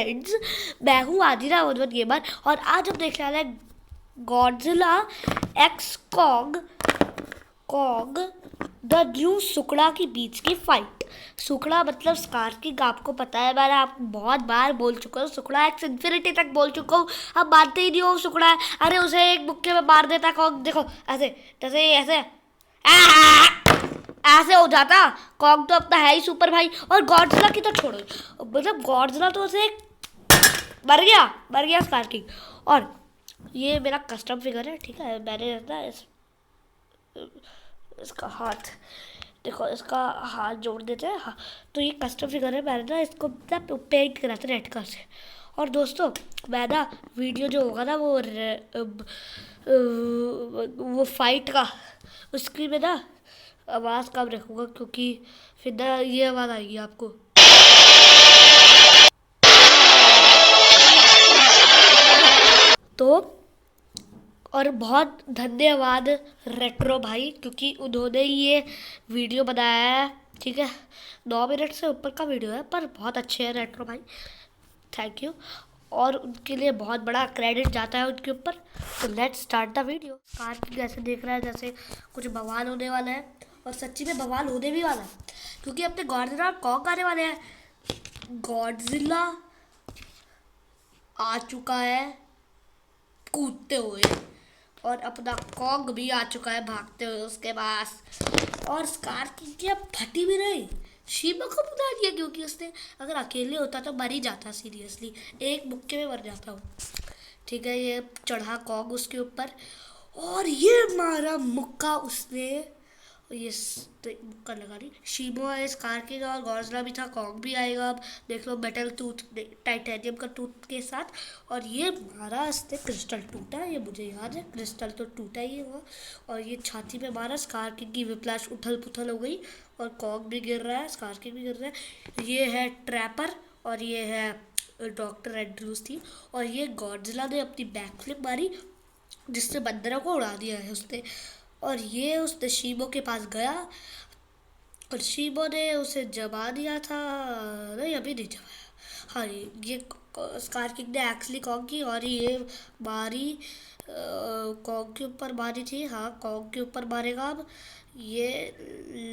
Friends, मैं हूँ Adira वनवन gamer और आज हम देखने वाले हैं गॉडजिला एक्स कॉग द न्यू सुकड़ा के बीच की फाइट। सुकड़ा मतलब स्कार किंग, आपको पता है, मैंने आपको बहुत बार बोल चुका हूँ। सुकड़ा एक्स इन्फिनिटी तक बोल चुका हूँ, अब मानते ही नहीं हो सुकड़ा है। अरे उसे एक मुक्के में मार देता कॉग, देखो ऐसे जैसे ऐसे ऐसे हो जाता। कॉग तो अपना है ही सुपर भाई, और गॉडजिला की तो छोड़ो, मतलब गॉडजिला तो उसे मर गया स्कार किंग। और ये मेरा कस्टम फिगर है, ठीक है, मैंने इसका हाथ देखो, इसका हाथ जोड़ देते हैं। हाँ, तो ये कस्टम फिगर है, मैंने ना इसको पेंट करा था रेड कलर से। और दोस्तों, मैं ना वीडियो जो होगा ना वो फाइट का, उसकी मैं ना आवाज़ कम रखूँगा, क्योंकि फिर ना ये आवाज़ आएगी आपको। तो और बहुत धन्यवाद रेट्रो भाई, क्योंकि उन्होंने ये वीडियो बनाया है, ठीक है। 9 मिनट से ऊपर का वीडियो है, पर बहुत अच्छे हैं रेट्रो भाई, थैंक यू। और उनके लिए बहुत बड़ा क्रेडिट जाता है उनके ऊपर। तो let's start the video. Car की जैसे देख रहा है, जैसे कुछ बवाल होने वाला है, और सच्ची में बवाल होने भी वाला है, क्योंकि अपने गॉडजिला और कॉन्ग आने वाले हैं। गॉडजिला आ चुका है कूदते हुए, और अपना कॉन्ग भी आ चुका है भागते हुए उसके पास। और स्कार की क्या फटी भी रही, शीबा को बुला दिया, क्योंकि उसने अगर अकेले होता तो मर ही जाता, सीरियसली एक मुक्के में मर जाता हूँ, ठीक है। ये चढ़ा कॉन्ग उसके ऊपर, और ये मारा मुक्का उसने, ये मुक्का लगा रही। शीबो है, स्कार किंग और गॉडजिला भी था, कॉन्ग भी आएगा अब, देख लो मेटल टूथ, टाइटेनियम का टूथ के साथ। और ये मारा इसने, क्रिस्टल टूटा, ये मुझे याद है, क्रिस्टल तो टूटा ही हुआ। और ये छाती पे मारा, स्कार किंग की विप्लैश उथल पुथल हो गई, और कॉन्ग भी गिर रहा है, स्कार किंग भी गिर रहा है। ये है ट्रैपर, और ये है डॉक्टर एंड्रूज थी। और ये गॉडजिला ने अपनी बैक फ्लिप मारी, जिससे बंदरों को उड़ा दिया है उसने। और ये उसने शीबो के पास गया, और शीबो ने उसे जमा दिया था, नहीं अभी नहीं जमाया। हाँ, ये स्कार किंग ने एक्चुअली कॉन्ग की, और ये मारी कॉन्ग के ऊपर मारी थी। हाँ, कॉन्ग के ऊपर मारेगा अब, ये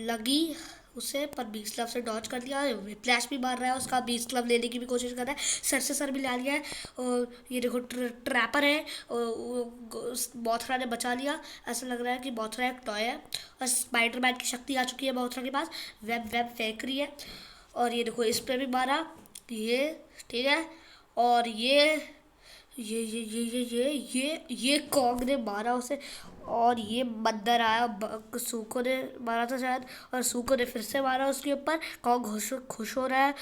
लगी उसे, पर बीस क्लब से डॉच कर लिया। फ्लैश भी मार रहा है उसका, 20 क्लब लेने की भी कोशिश कर रहा है, सर से सर भी ला लिया है। और ये देखो ट्रैपर है, बॉथरा ने बचा लिया। ऐसा लग रहा है कि बॉथरा एक टॉय है, और स्पाइडरमैन की शक्ति आ चुकी है बॉथरा के पास, वेब वेब फेंक रही है। और ये देखो इस पर भी मारा, ये ठीक है। और ये कॉन्ग ने मारा उसे, और ये बंदर आया, सूको ने मारा था शायद, और सूको ने फिर से मारा उसके ऊपर। कॉन्ग खुश हो रहा है,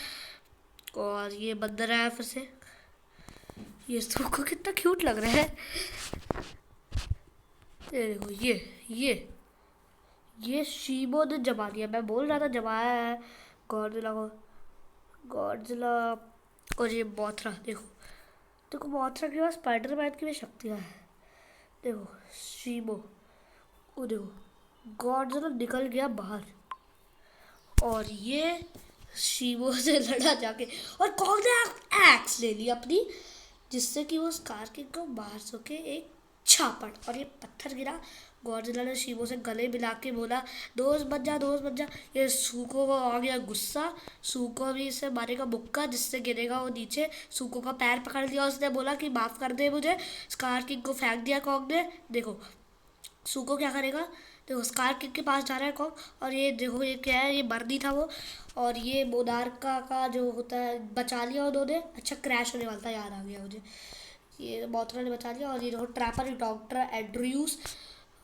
और ये बंदर आया फिर से। ये सूको कितना क्यूट लग रहा है, ये देखो ये शीबो ने जमा दिया, मैं बोल रहा था जमाया है गॉडजिला। और ये बॉथरा, देखो बॉथरा के पास स्पाइडरमैन की भी शक्तियाँ हैं। देखो शीबो, वो देखो गॉडजिला निकल गया बाहर, और ये शीबो से लड़ा जाके, और कॉन्ग ने एक्स ले ली अपनी, जिससे कि वो स्कार किंग को मार सके एक छापड़। और ये पत्थर गिरा, गॉडजिला ने शीबो से गले मिला के बोला, दोस्त बच जा, दोस्त बच जा। ये सूको को आ गया गुस्सा, सूको भी इसे मारेगा मुक्का, जिससे गिरेगा वो नीचे। सूको का पैर पकड़ लिया, उसने बोला कि माफ़ कर दे मुझे। स्कार किंग को फेंक दिया कॉन्ग ने। देखो सूको क्या करेगा, देखो स्कार किंग के पास जा रहा है कॉन्ग, और ये देखो ये क्या है, ये बर्दी था वो, और ये मोनार्का का जो होता है, बचा लिया उन्होंने। अच्छा, क्रैश होने वाला था, याद आ गया मुझे, ये बॉथरा ने बचा लिया। और ये देखो ट्रैपर, डॉक्टर एंड्रयूस,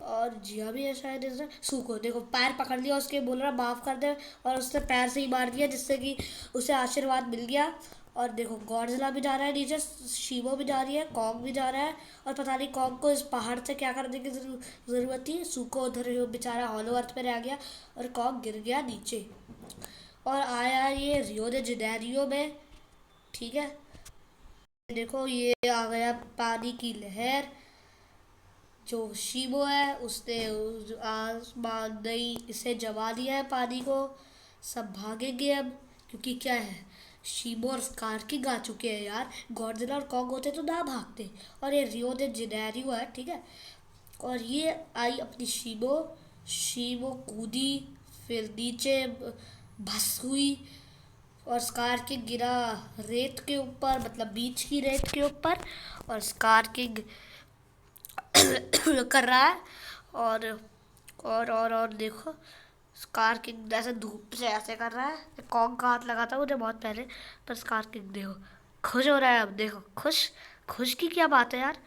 और जिया भी है शायद इसने। सूको देखो पैर पकड़ लिया उसके, बोल रहा माफ़ कर दे, और उसने पैर से ही मार दिया, जिससे कि उसे आशीर्वाद मिल गया। और देखो गॉडजिला भी जा रहा है नीचे, शीबो भी जा रही है, कॉन्ग भी जा रहा है, और पता नहीं कॉन्ग को इस पहाड़ से क्या करने की ज़रूरत थी। सूको उधर बेचारा हॉलो अर्थ पे रह गया, और कॉन्ग गिर गया नीचे, और आया ये रियो दे जनेरियो में, ठीक है। देखो ये आ गया पानी की लहर, जो शीबो है उसने आसमान नहीं इसे जमा दिया है पानी को। सब भागेंगे अब, क्योंकि क्या है, शीबो और स्कार किंग आ चुके हैं यार। गॉडजिला और कॉन्ग होते तो ना भागते। और ये रियो दे जेनेरियो है, ठीक है। और ये आई अपनी शीबो। शीबो कूदी, फिर नीचे भस हुई और स्कार किंग गिरा रेत के ऊपर, मतलब बीच की रेत के ऊपर। और स्कार किंग कर रहा है। और और देखो, स्कार किंग ऐसे धूप से ऐसे कर रहा है। कॉन्ग का हाथ लगा था मुझे बहुत पहले, पर स्कार किंग देखो खुश हो रहा है। अब देखो खुश, खुश की क्या बात है यार।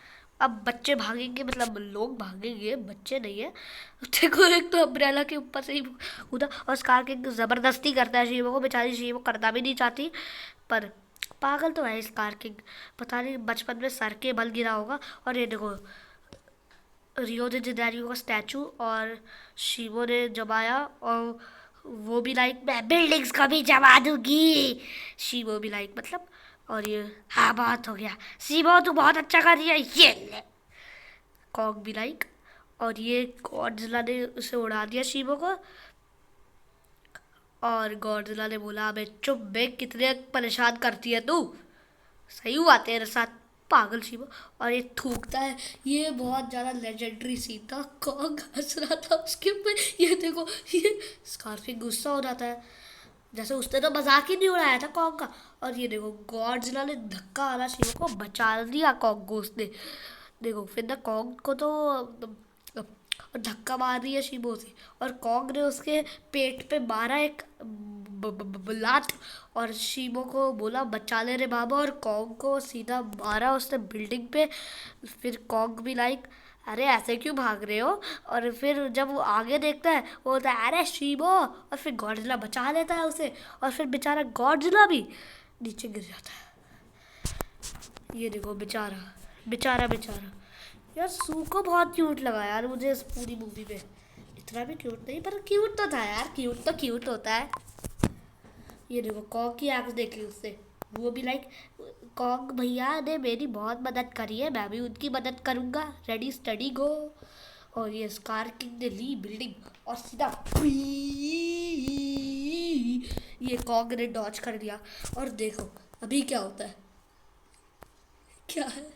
अब बच्चे भागेंगे, मतलब लोग भागेंगे, बच्चे नहीं है। देखो एक तो अम्ब्रेला के ऊपर से ही कूदा। और स्कार किंग जबरदस्ती करता है शीबो को, बेचारी शीबो करना भी नहीं चाहती, पर पागल तो है स्कार किंग। पता नहीं बचपन में सर के बल गिरा होगा। और ये देखो रियो दे जेनेरियो का स्टैचू, और शीबो ने जमाया। और वो भी लाइक मैं बिल्डिंग्स को भी जमा दूंगी। शीबो भी लाइक मतलब। और ये हाँ बहुत हो गया शीबो, तू बहुत अच्छा कर रही है, ये ले। कॉक भी लाइक। और ये गॉडजिला ने उसे उड़ा दिया शीबो को। और गॉडजिला ने बोला अबे चुप बे, कितने परेशान करती है तू, सही हुआ तेरे साथ पागल शीबो। और ये थूकता है। ये बहुत ज़्यादा लेजेंडरी सीन था। कॉन्ग हंस रहा था उसके ऊपर। ये देखो ये स्कारफिंग गुस्सा हो जाता है, जैसे उसने तो मजाक ही नहीं उड़ाया था कॉन्ग का। और ये देखो गॉडजिला ने धक्का वाला शीबो को बचा दिया कॉन्ग को उसने। देखो फिर ना कॉन्ग को तो धक्का मार रही है शीबो से। और कॉन्ग ने उसके पेट पे मारा एक लात। और शीबो को बोला बचा ले रे बाबा, और कॉन्ग को सीधा मारा उसने बिल्डिंग पे। फिर कॉन्ग भी लाइक अरे ऐसे क्यों भाग रहे हो। और फिर जब वो आगे देखता है वो होता है अरे शीबो, और फिर गॉडजिला बचा लेता है उसे। और फिर बेचारा गॉडजिला भी नीचे गिर जाता है। ये देखो बेचारा बेचारा बेचारा। यार सू को बहुत क्यूट लगा यार मुझे इस पूरी मूवी में। इतना भी क्यूट नहीं, पर क्यूट तो था यार, क्यूट तो क्यूट होता है। ये देखो कॉन्ग की आंख देखी उससे, वो भी लाइक कॉन्ग भैया ने मेरी बहुत मदद करी है, मैं भी उनकी मदद करूँगा, रेडी स्टडी गो। और ये स्कार किंग ने ली बिल्डिंग और सीधा ये कॉन्ग ने डॉज कर लिया। और देखो अभी क्या होता है, क्या है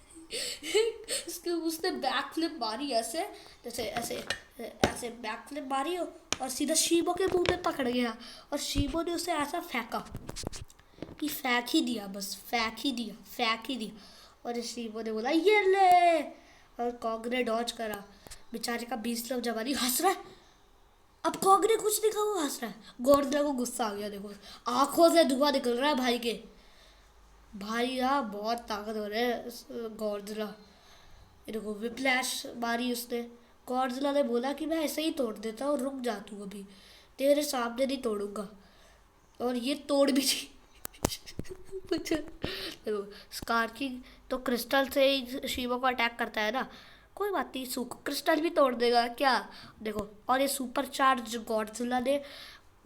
उसने बैक फ्लिप मारी ऐसे, जैसे ऐसे ऐसे बैक फ्लिप मारी हो, और सीधा शीबो के मुंह पे पकड़ गया। और शीबो ने उसे ऐसा फेंका कि फेंक ही दिया, बस फेंक ही दिया, फेंक ही दिया। और इस शीबो ने बोला ये ले, और कॉन्ग ने डॉज करा। बेचारे का 20 लफ जवानी हंस रहा है। अब कॉन्ग ने कुछ दिखा, वो हंस रहा है। गॉडजिला को गुस्सा आ गया, देखो आंखों से धुआं निकल रहा है भाई के। भाई यार बहुत ताकतवर है गॉडजिला। ये देखो विप्लैश मारी उसने। गॉडजिला ने बोला कि मैं ऐसे ही तोड़ देता हूँ, रुक जा तू अभी, तेरे सामने नहीं तोड़ूंगा। और ये तोड़ भी दी। देखो स्कार किंग तो क्रिस्टल से ही शीबो को अटैक करता है ना, कोई बात नहीं, सूको क्रिस्टल भी तोड़ देगा क्या। देखो और ये सुपर चार्ज गॉडजिला ने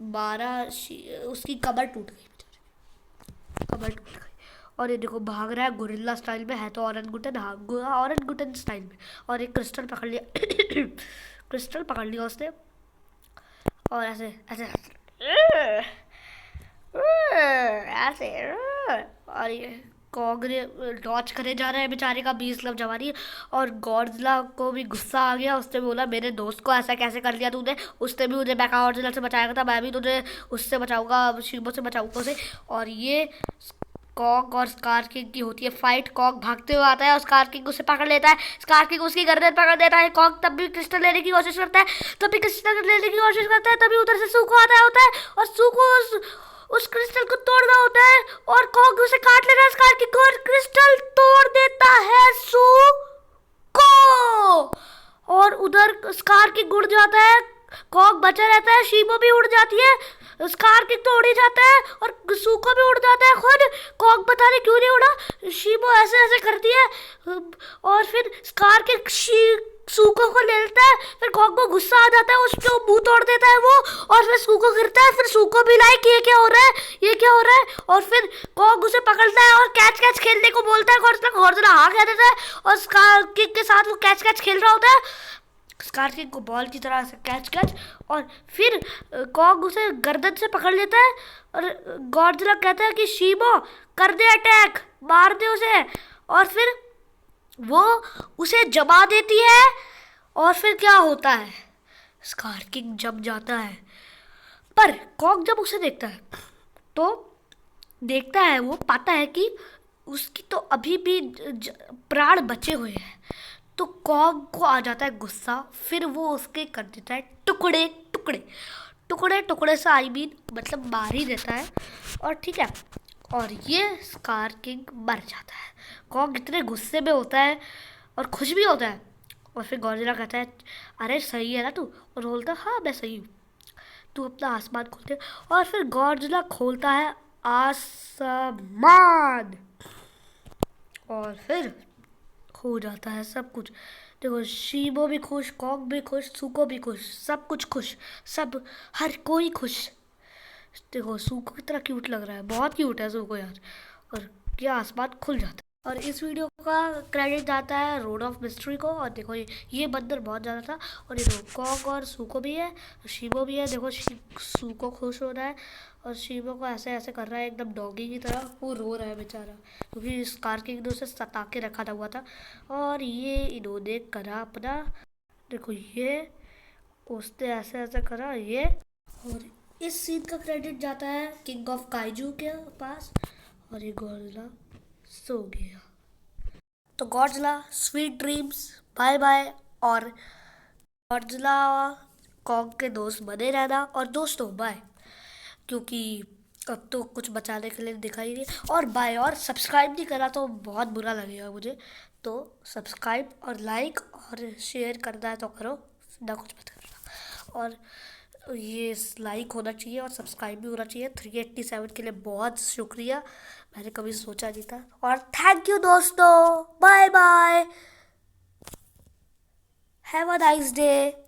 मारा, उसकी कमर टूट गई, कमर टूट गई। और ये देखो भाग रहा है गोरिल्ला स्टाइल में, है तो ऑरेंगुटन, हाँ ऑरेंगुटन स्टाइल में। और एक क्रिस्टल पकड़ लिया क्रिस्टल पकड़ लिया उसने। और ऐसे ऐसे ऐसे। और ये कॉन्ग ने डॉच करे जा रहा है, बेचारे का 20 लफ जवानी। और गॉडजिला को भी गुस्सा आ गया, उसने बोला मेरे दोस्त को ऐसा कैसे कर लिया तूने, उसने भी मुझे बैका गॉडजिला से बचाया था, मैं भी तुझे उससे बचाऊंगा, शीबो से बचाऊंगा उसे। और ये कॉन्ग और स्कार किंग की होती है फाइट। कॉन्ग भागते हुए आता है और स्कार किंग उसे पकड़ लेता है। स्कार किंग उसकी गर्दन पकड़ देता है। कॉन्ग तब भी क्रिस्टल लेने की कोशिश करता है, तभी उधर से सूको आता होता है और सूको उस क्रिस्टल को तोड़ रहा होता है और कॉन्ग उसे काट लेता है। स्कार किंग और क्रिस्टल तोड़ देता है सूको, और उधर स्कार किंग उड़ जाता है, कॉन्ग बचा रहता है, शीबो भी उड़ जाती है, स्कार किंग तो उड़ ही जाता है और सूको भी उड़ जाता है खुद। कॉन्ग पता नहीं क्यों नहीं उड़ा, शीबो ऐसे ऐसे करती है। और फिर स्कार किंग सूको को ले लेता है, फिर कॉन्ग को गुस्सा आ जाता है, उसके मुंह तोड़ देता है वो, और फिर सूको गिरता है। फिर सूको भी लाइक ये क्या हो रहा है, ये क्या हो रहा है। और फिर कॉन्ग उसे पकड़ता है और कैच कैच खेलने को बोलता है। गॉडजिला हाँ कह देता है और स्कार किंग के साथ वो कैच कैच खेल रहा होता है, स्कार किंग को बॉल की तरह से कैच कैच। और फिर कॉन्ग उसे गर्दन से पकड़ लेता है और गॉडजिला कहता है कि शीबो कर दे अटैक, मार दे उसे। और फिर वो उसे जमा देती है। और फिर क्या होता है, स्कार किंग जम जाता है। पर कॉक जब उसे देखता है तो देखता है, वो पाता है कि उसकी तो अभी भी प्राण बचे हुए हैं। तो कॉग को आ जाता है गुस्सा। फिर वो उसके कर देता है टुकड़े टुकड़े, टुकड़े टुकड़े से आई मीन मतलब मार ही देता है। और ठीक है, और ये स्कार किंग मर जाता है। कॉग इतने गुस्से में होता है और खुश भी होता है। और फिर गॉडजिला कहता है अरे सही है ना तू, और बोलता है हाँ मैं सही हूँ, तू अपना आसमान खोलते। और फिर गॉडजिला खोलता है आसमान, और फिर हो जाता है सब कुछ। देखो शीबो भी खुश, कॉग भी खुश, सुको भी खुश, सब कुछ खुश, सब हर कोई खुश। देखो सुको कितना क्यूट लग रहा है, बहुत क्यूट है सुको यार। और क्या आसमान खुल जाता है। और इस वीडियो का क्रेडिट जाता है रोड ऑफ मिस्ट्री को। और देखो ये बंदर बहुत ज़्यादा था। और ये देखो कॉग और सुको भी है, शीबो भी है। देखो सुको खुश हो रहा है और शीबो को ऐसे ऐसे कर रहा है एकदम डॉगी की तरह। वो रो रहा है बेचारा, क्योंकि इस कार के एक से सता के रखा हुआ था। और ये इन्होंने करा अपना, देखो ये उसने ऐसे ऐसे करा ये। और इस सीन का क्रेडिट जाता है किंग ऑफ काइजू के पास। और ये गॉडजिला सो गया। तो Godzilla sweet dreams, bye bye. और गॉडजिला कॉन्ग के दोस्त बने रहना। और दोस्तों बाय, क्योंकि अब तो कुछ बचाने के लिए दिखाई नहीं। और बाय, और सब्सक्राइब नहीं करा तो बहुत बुरा लगेगा मुझे। तो सब्सक्राइब और लाइक और शेयर करना है तो करो, ना कुछ मत करना। और ये लाइक होना चाहिए और सब्सक्राइब भी होना चाहिए। 387 के लिए बहुत शुक्रिया, मैंने कभी सोचा नहीं था। और थैंक यू दोस्तों, bye bye, have a nice day.